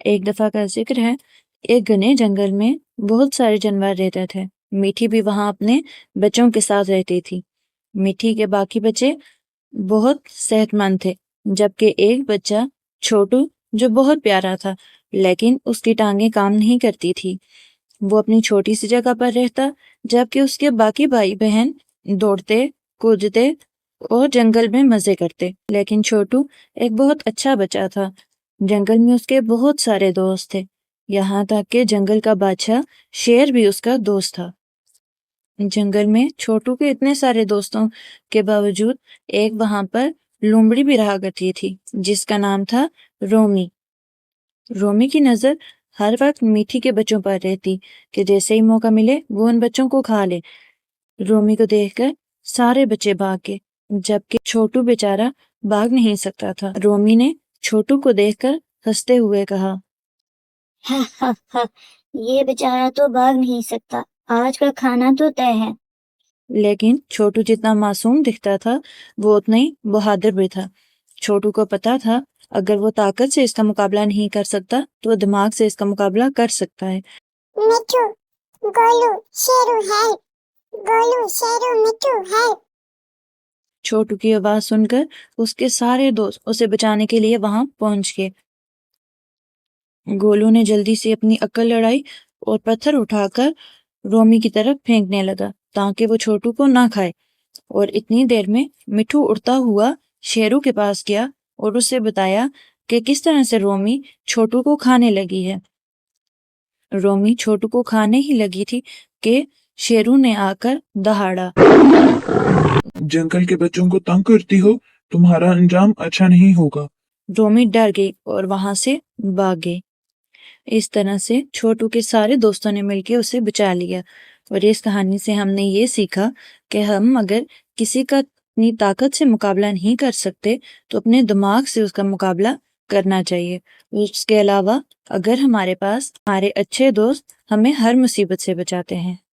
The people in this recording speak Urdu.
ایک دفعہ کا ذکر ہے، ایک گھنے جنگل میں بہت سارے جانور رہتے تھے۔ میٹھی بھی وہاں اپنے بچوں کے ساتھ رہتی تھی۔ میٹھی کے باقی بچے بہت صحت مند تھے، جبکہ ایک بچہ چھوٹو جو بہت پیارا تھا لیکن اس کی ٹانگیں کام نہیں کرتی تھی۔ وہ اپنی چھوٹی سی جگہ پر رہتا، جبکہ اس کے باقی بھائی بہن دوڑتے، کودتے اور جنگل میں مزے کرتے۔ لیکن چھوٹو ایک بہت اچھا بچہ تھا۔ جنگل میں اس کے بہت سارے دوست تھے، یہاں تک کہ جنگل کا بادشاہ شیر بھی اس کا دوست تھا۔ جنگل میں چھوٹو کے اتنے سارے دوستوں کے باوجود ایک وہاں پر لومڑی بھی رہا کرتی تھی جس کا نام تھا رومی۔ رومی کی نظر ہر وقت میٹھی کے بچوں پر رہتی کہ جیسے ہی موقع ملے وہ ان بچوں کو کھا لے۔ رومی کو دیکھ کر سارے بچے بھاگ گئے، جبکہ چھوٹو بیچارہ بھاگ نہیں سکتا تھا۔ رومی نے چھوٹو کو دیکھ کر ہنستے ہوئے کہا، ہا ہا ہا، یہ بیچارہ تو بھاگ نہیں سکتا، آج کا کھانا تو طے ہے۔ لیکن چھوٹو جتنا معصوم دکھتا تھا وہ اتنا ہی بہادر بھی تھا۔ چھوٹو کو پتا تھا اگر وہ طاقت سے اس کا مقابلہ نہیں کر سکتا تو وہ دماغ سے اس کا مقابلہ کر سکتا ہے۔ مٹھو، گولو، شیرو ہیلپ، گولو، شیرو، مٹھو ہیلپ۔ چھوٹو کی آواز سن کر اس کے سارے دوست اسے بچانے کے لیے وہاں پہنچ گئے۔ گولو نے جلدی سے اپنی عقل لڑائی اور پتھر اٹھا کر رومی کی طرف پھینکنے لگا تاکہ وہ چھوٹو کو نہ کھائے، اور اتنی دیر میں مٹھو اڑتا ہوا شیرو کے پاس گیا اور اسے بتایا کہ کس طرح سے رومی چھوٹو کو کھانے لگی ہے۔ رومی چھوٹو کو کھانے ہی لگی تھی کہ شیرو نے آ کر دہاڑا، جنگل کے بچوں کو تنگ کرتی ہو، تمہارا انجام اچھا نہیں ہوگا۔ رومی ڈر گئی اور وہاں سے بھاگ گئی۔ اس طرح سے چھوٹو کے سارے دوستوں نے مل کے اسے بچا لیا، اور اس کہانی سے ہم نے یہ سیکھا کہ ہم اگر کسی کا اپنی طاقت سے مقابلہ نہیں کر سکتے تو اپنے دماغ سے اس کا مقابلہ کرنا چاہیے۔ اس کے علاوہ اگر ہمارے پاس ہمارے اچھے دوست ہمیں ہر مصیبت سے بچاتے ہیں۔